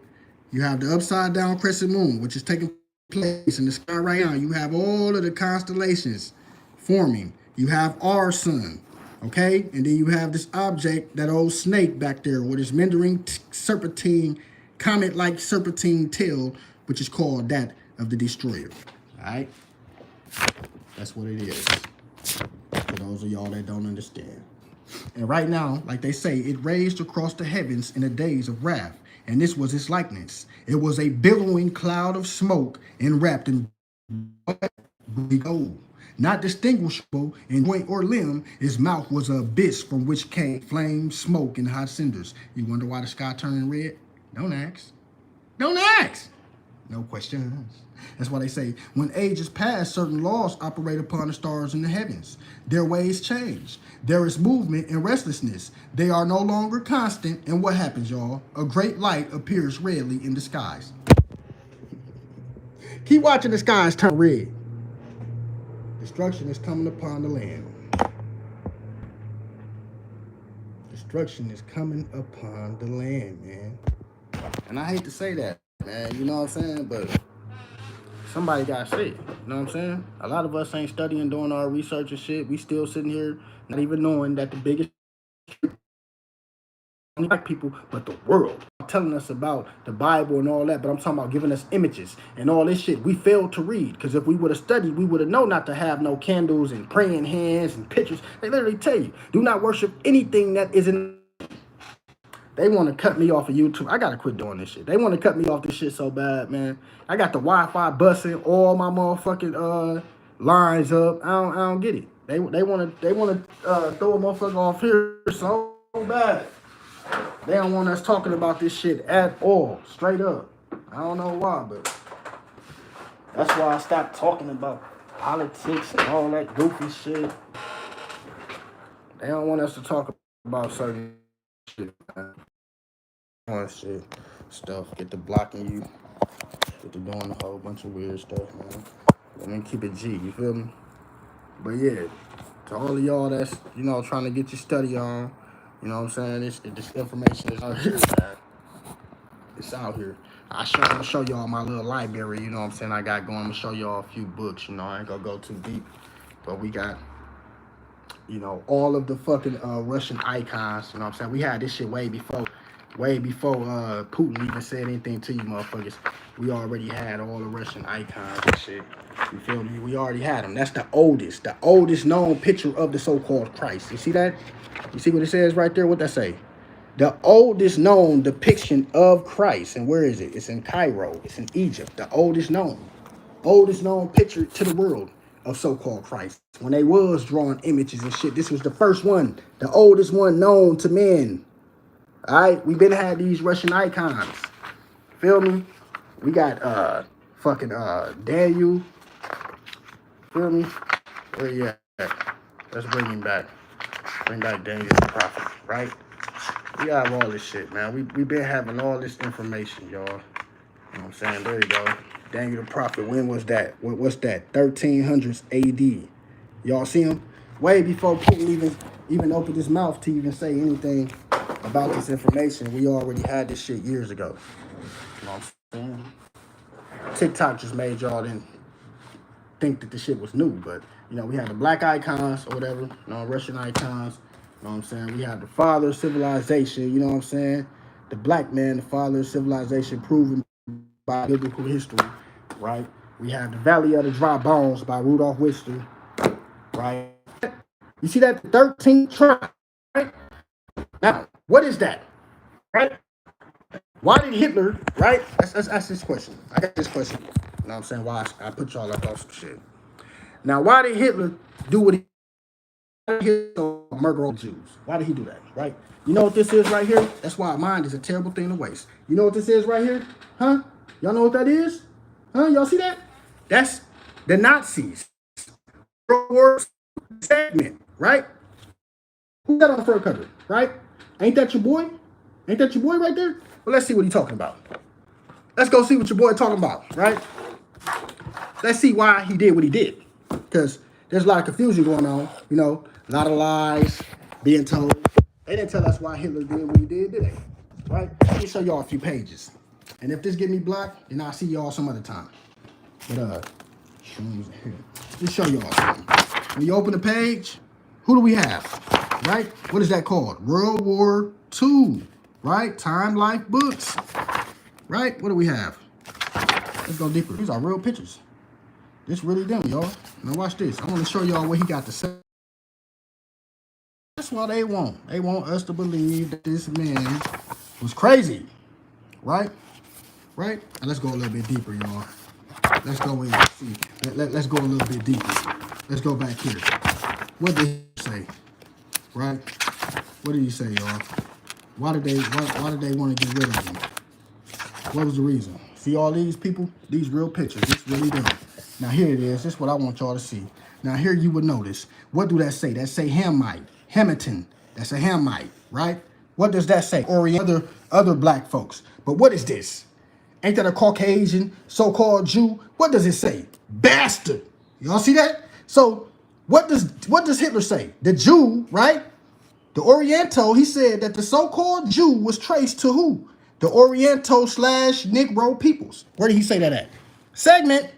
Speaker 1: You have the upside down crescent moon, which is taking place in the sky right now. You have all of the constellations forming. You have our sun, okay? And then you have this object, that old snake back there with its meandering serpentine, comet-like serpentine tail, which is called that of the destroyer, all right? That's what it is, for those of y'all that don't understand. And right now, like they say, it raised across the heavens in the days of wrath. And this was its likeness. It was a billowing cloud of smoke enwrapped in gold. Not distinguishable in joint or limb, his mouth was an abyss from which came flame, smoke, and hot cinders. You wonder why the sky turned red? Don't ask. Don't ask. No questions. That's why they say, when ages pass, certain laws operate upon the stars in the heavens. Their ways change. There is movement and restlessness. They are no longer constant. And what happens, y'all? A great light appears redly in the skies. Keep watching the skies turn red. Destruction is coming upon the land. Destruction is coming upon the land, man. And I hate to say that, man. You know what I'm saying? But somebody got to say it. You know what I'm saying? A lot of us ain't studying, doing our research and shit. We still sitting here not even knowing that the biggest black people, but the world, telling us about the Bible and all that, but I'm talking about giving us images and all this shit we failed to read. Because if we would have studied, we would have known not to have no candles and praying hands and pictures. They literally tell you, do not worship anything that isn't. They want to cut me off of YouTube. I got to quit doing this shit. They want to cut me off this shit so bad, man. I got the Wi-Fi busting, all my motherfucking lines up. I don't get it. They want to throw a motherfucker off here so bad. They don't want us talking about this shit at all, straight up. I don't know why, but that's why I stopped talking about politics and all that goofy shit. They don't want us to talk about certain shit, man. Shit, stuff, get to blocking you, get to doing a whole bunch of weird stuff, man. Let me keep it G, you feel me? But yeah, to all of y'all that's, you know, trying to get your study on, you know what I'm saying? This information is out here, man. It's out here. I'm gonna show y'all my little library, you know what I'm saying, I got going. I'm gonna show y'all a few books, you know, I ain't gonna go too deep. But we got, you know, all of the fucking Russian icons, you know what I'm saying? We had this shit way before Putin even said anything to you motherfuckers. We already had all the Russian icons and shit. You feel me? We already had them. That's the oldest known picture of the so-called Christ. You see that? You see what it says right there? What that say? The oldest known depiction of Christ. And where is it? It's in Cairo. It's in Egypt. The oldest known picture to the world of so-called Christ. When they was drawing images and shit, this was the first one, the oldest one known to men. All right, we've been had these Russian icons. Feel me? We got fucking Daniel. Feel me? Where you at? Let's bring him back. Bring back Daniel the prophet, right? We have all this shit, man. We been having all this information, y'all. You know what I'm saying? There you go. Daniel the prophet. When was that? What's that? 1300s AD. Y'all see him? Way before Putin even opened his mouth to even say anything about this information. We already had this shit years ago. You know what I'm saying? TikTok just made y'all then think that the shit was new, but you know, we had the black icons or whatever, you know, Russian icons, you know what I'm saying? We had the father of civilization, you know what I'm saying? The black man, the father of civilization, proven by biblical history, right? We have the Valley of the Dry Bones by Rudolph Whistler, right? You see that? 13th tribe, right? Now, what is that? Right? Why did Hitler, right? Let's ask this question. I got this question. You know what I'm saying? Why I put y'all up on some shit. Now, why did Hitler do what he did? Murder all Jews? Why did he do that, right? You know what this is right here? That's why mind is a terrible thing to waste. You know what this is right here? Huh? Y'all know what that is? Huh? Y'all see that? That's the Nazis. World War segment, right? Who's that on the front cover, right? Ain't that your boy? Ain't that your boy right there? Well, let's see what he's talking about. Let's go see what your boy talking about, right? Let's see why he did what he did. Because there's a lot of confusion going on, you know, a lot of lies being told. They didn't tell us why Hitler did what he did they? right? Let me show y'all a few pages. And if this get me blocked, then I'll see y'all some other time. But let me show y'all something. When you open the page, who do we have? Right? What is that called? World War II. Right? Time Life Books. Right? What do we have? Let's go deeper. These are real pictures. This really them, y'all. Now watch this. I want to show y'all what he got to say. That's what they want. They want us to believe that this man was crazy. Right? Right? Now let's go a little bit deeper, y'all. Let's go in and see. Let's go a little bit deeper. Let's go back here. What did he say? Right? What did he say, y'all? Why did they want to get rid of him? What was the reason? See all these people? These real pictures. This really them. Now here it is. This is what I want y'all to see. Now here you would notice. What do that say? That say Hamite. Hamilton. That's a Hamite, right? What does that say? Or other black folks. But what is this? Ain't that a Caucasian so-called Jew? What does it say? Bastard. Y'all see that? So what does Hitler say? The Jew, right? The Oriental, he said that the so-called Jew was traced to who? The Oriental/Negro peoples. Where did he say that at? Segment.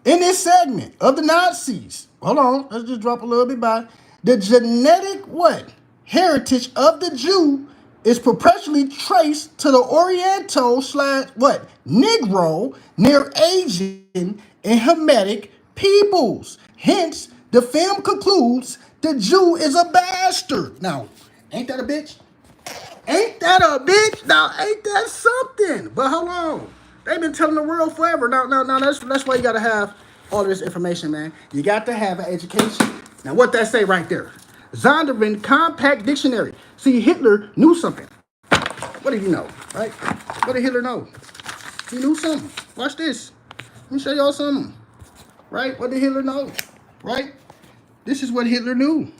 Speaker 1: In this segment of the Nazis, hold on, let's just drop a little bit by. The genetic what? Heritage of the Jew is perpetually traced to the Oriental/what? Negro, Near Asian, and Hamitic peoples. Hence, the film concludes the Jew is a bastard. Now, ain't that a bitch? Ain't that a bitch? Now, ain't that something? But hold on. They've been telling the world forever. Now, that's why you got to have all this information, man. You got to have an education. Now, what that say right there? Zondervan Compact Dictionary. See, Hitler knew something. What did he know, right? What did Hitler know? He knew something. Watch this. Let me show y'all something. Right? What did Hitler know? Right? This is what Hitler knew.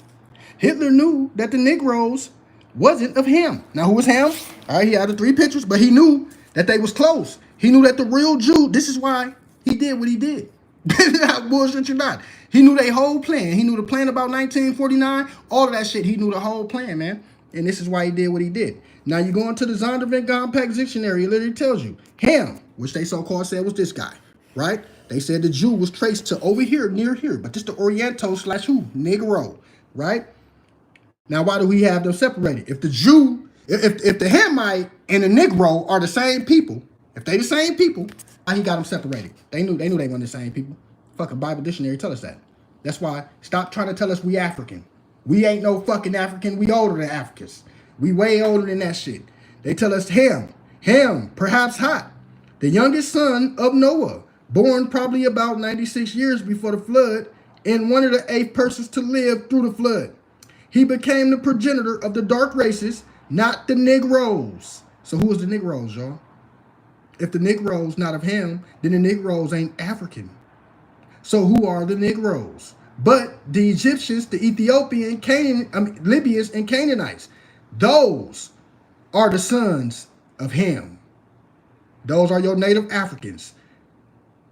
Speaker 1: Hitler knew that the Negroes wasn't of him. Now, who was him? All right, he had the 3 pictures, but he knew that they was close. He knew that the real Jew, this is why he did what he did. Bullshit you not. He knew their whole plan. He knew the plan about 1949, all of that shit. He knew the whole plan, man. And this is why he did what he did. Now, you go into the Zondervan Compact Dictionary, it literally tells you, Ham, which they so-called said was this guy, right? They said the Jew was traced to over here, near here, but this the Oriental/who? Negro, right? Now, why do we have them separated? If the Jew, if the Hamite and the Negro are the same people, if they the same people, why he got them separated? They knew they weren't the same people. Fucking Bible dictionary tell us that. That's why stop trying to tell us we African. We ain't no fucking African. We older than Africans. We way older than that shit. They tell us Ham, perhaps hot, the youngest son of Noah, born probably about 96 years before the flood, and one of the 8 persons to live through the flood. He became the progenitor of the dark races, not the Negroes. So who is the Negroes, y'all? If the Negroes not of him, then the Negroes ain't African. So who are the Negroes? But the Egyptians, the Ethiopian, Libyans, and Canaanites. Those are the sons of Ham. Those are your native Africans.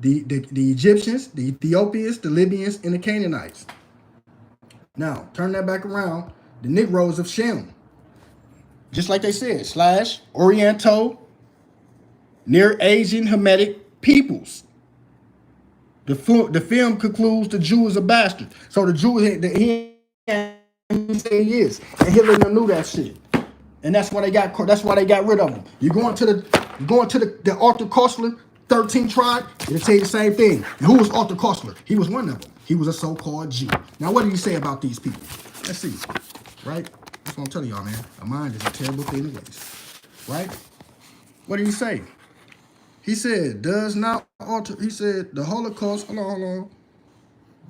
Speaker 1: The Egyptians, the Ethiopians, the Libyans, and the Canaanites. Now, turn that back around. The Negroes of Shem. Just like they said, / Oriental, Near Asian, Hamitic peoples. The film concludes the Jew is a bastard. So the Jew, he say he is. And Hitler knew that shit. And that's why they got rid of him. You're going to the Arthur Koestler 13 tribe, it'll tell you the same thing. And who was Arthur Koestler? He was one of them. He was a so-called Jew. Now, what did he say about these people? Let's see. Right? That's what I'm telling y'all, man. A mind is a terrible thing to waste. Right? What did he say? He said, he said, the Holocaust, hold on.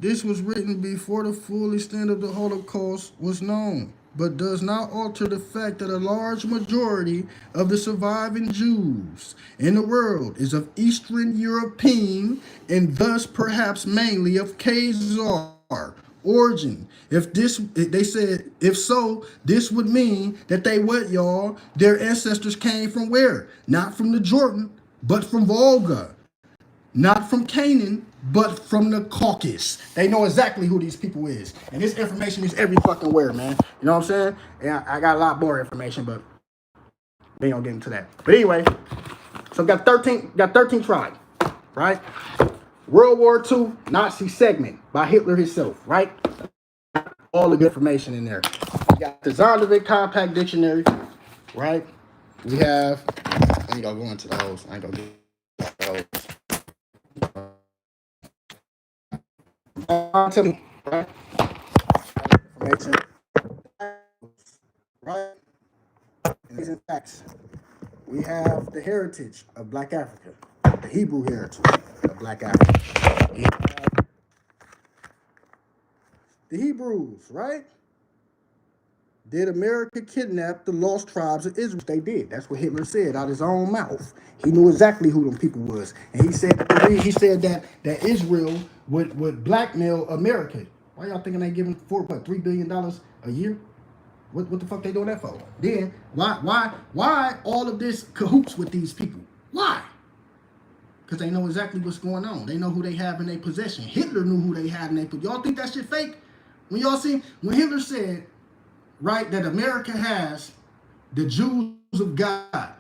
Speaker 1: This was written before the full extent of the Holocaust was known, but does not alter the fact that a large majority of the surviving Jews in the world is of Eastern European and thus perhaps mainly of Khazar origin. They said, if so, this would mean that their ancestors came from where? Not from the Jordan, but from Volga. Not from Canaan, but from the Caucasus. They know exactly who these people is. And this information is every fucking where, man. You know what I'm saying? And I got a lot more information, but We ain't gonna get into that. But anyway, so got 13 tribes, right? World War II Nazi segment by Hitler himself, right? All the good information in there. We got the Zondervan Compact Dictionary, right? We have, I ain't gonna go into those. I ain't gonna get those. Right? Information, right? And these facts. We have the heritage of Black Africa, the Hebrew heritage of Black Africa. We have the Hebrews, right? Did America kidnap the lost tribes of Israel? They did. That's what Hitler said out of his own mouth. He knew exactly who them people was, and he said that Israel would blackmail America. Why y'all thinking they giving $3 billion a year? What the fuck they doing that for? Then why all of this cahoots with these people? Why? Because they know exactly what's going on. They know who they have in their possession. Hitler knew who they had in their possession. Y'all think that shit fake? When Hitler said, right, that America has the Jews of God.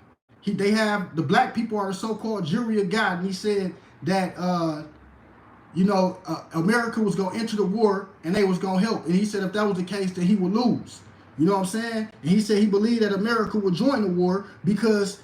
Speaker 1: They have the black people are the so-called jury of God. And he said that America was gonna enter the war and they was gonna help. And he said if that was the case, then he would lose. You know what I'm saying? And he said he believed that America would join the war because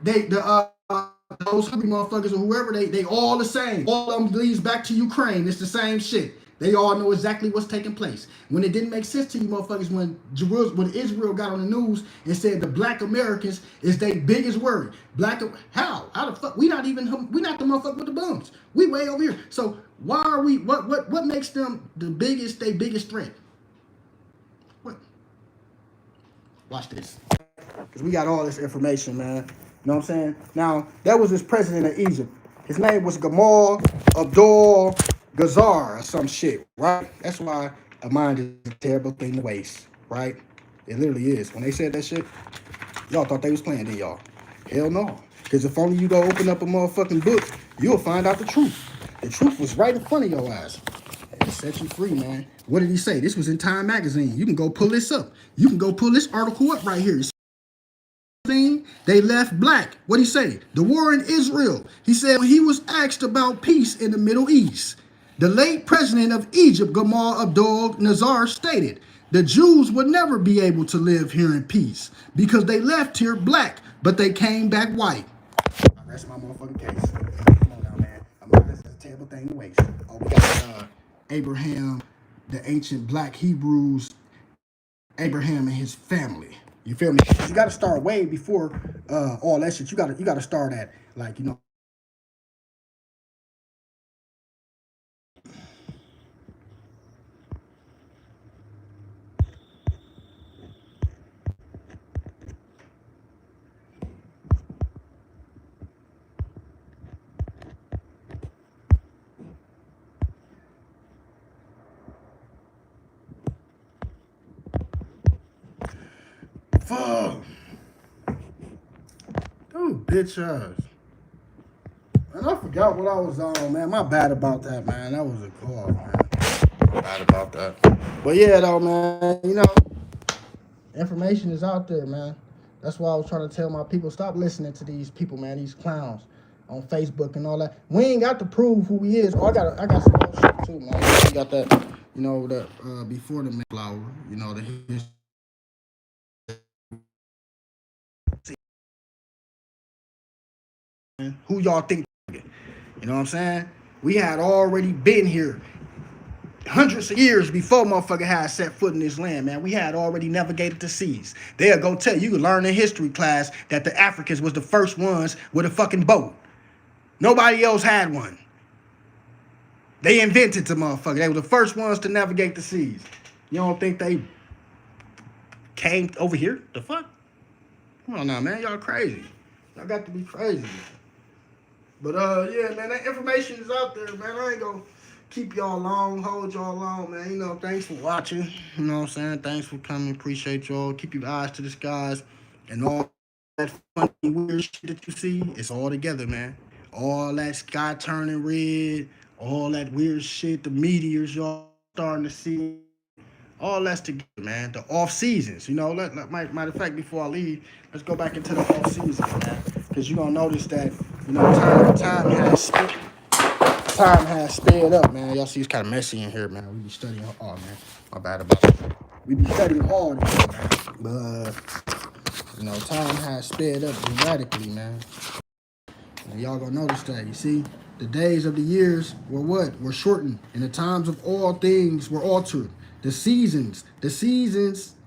Speaker 1: those hungry motherfuckers or whoever, they all the same. All of them leads back to Ukraine. It's the same shit. They all know exactly what's taking place. When it didn't make sense to you motherfuckers, when Israel got on the news and said the black Americans is their biggest worry. How the fuck? We not the motherfucker with the bums. We way over here. So why are we, what makes them their biggest threat? What? Watch this. Because we got all this information, man. You know what I'm saying? Now, that was this president of Egypt. His name was Gamal Abdul Ghazar or some shit, right? That's why a mind is a terrible thing to waste, right? It literally is. When they said that shit, y'all thought they was playing, didn't y'all? Hell no. Because if only you go open up a motherfucking book, you'll find out the truth. The truth was right in front of your eyes. It set you free, man. What did he say? This was in Time Magazine. You can go pull this up. You can go pull this article up right here. They left black. What'd he say? The war in Israel. He said when he was asked about peace in the Middle East, the late president of Egypt, Gamal Abdul Nasser, stated, the Jews would never be able to live here in peace because they left here black, but they came back white. That's my motherfucking case. Come on now, man. This is a terrible thing to waste. Oh, we got Abraham, the ancient black Hebrews, Abraham and his family. You feel me? You got to start way before all that shit. You got to start at like fuck, dude, bitch ass. And I forgot what I was on, man. My bad about that, man. That was a call, man. Bad about that. But yeah, though, man. Information is out there, man. That's why I was trying to tell my people, stop listening to these people, man. These clowns on Facebook and all that. We ain't got to prove who he is. Oh, I got some more shit too, man. We got that, that before the Mayflower, the history. Who y'all think? You know what I'm saying? We had already been here hundreds of years before motherfucker had set foot in this land, man. We had already navigated the seas. They'll go tell you, can learn in history class that the Africans was the first ones with a fucking boat. Nobody else had one. They invented the motherfucker. They were the first ones to navigate the seas. You don't think they came over here? The fuck? Come on now, man. Y'all crazy. Y'all got to be crazy. But yeah, man, that information is out there, man. I ain't gonna keep y'all long, hold y'all long, man. Thanks for watching. You know what I'm saying? Thanks for coming. Appreciate y'all. Keep your eyes to the skies. And all that funny, weird shit that you see, it's all together, man. All that sky turning red, all that weird shit, the meteors y'all starting to see, All that's together, man. The off seasons, you know. Matter of fact, before I leave, let's go back into the off seasons, man. Because you're gonna notice that, you know, time has sped up, man. Y'all see it's kind of messy in here, man. We be studying. Oh man, my bad about it. We be studying hard, man. But you know, time has sped up dramatically, man. And y'all gonna notice that. You see, the days of the years were what? Were shortened, and the times of all things were altered. The seasons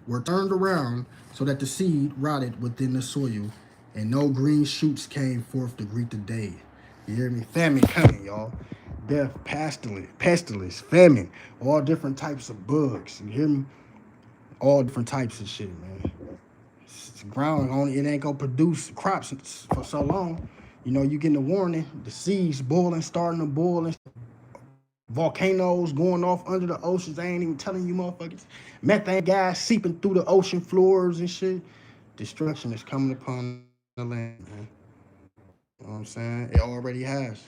Speaker 1: were turned around so that the seed rotted within the soil, and no green shoots came forth to greet the day. You hear me? Famine coming, y'all. Death, pestilence, famine, all different types of bugs. You hear me? All different types of shit, man. It's ground only it ain't gonna produce crops for so long. You know, you getting a warning, the seas boiling, starting to boil, and volcanoes going off under the oceans. I ain't even telling you motherfuckers. Methane gas seeping through the ocean floors and shit. Destruction is coming upon the land, man. You know what I'm saying? It already has.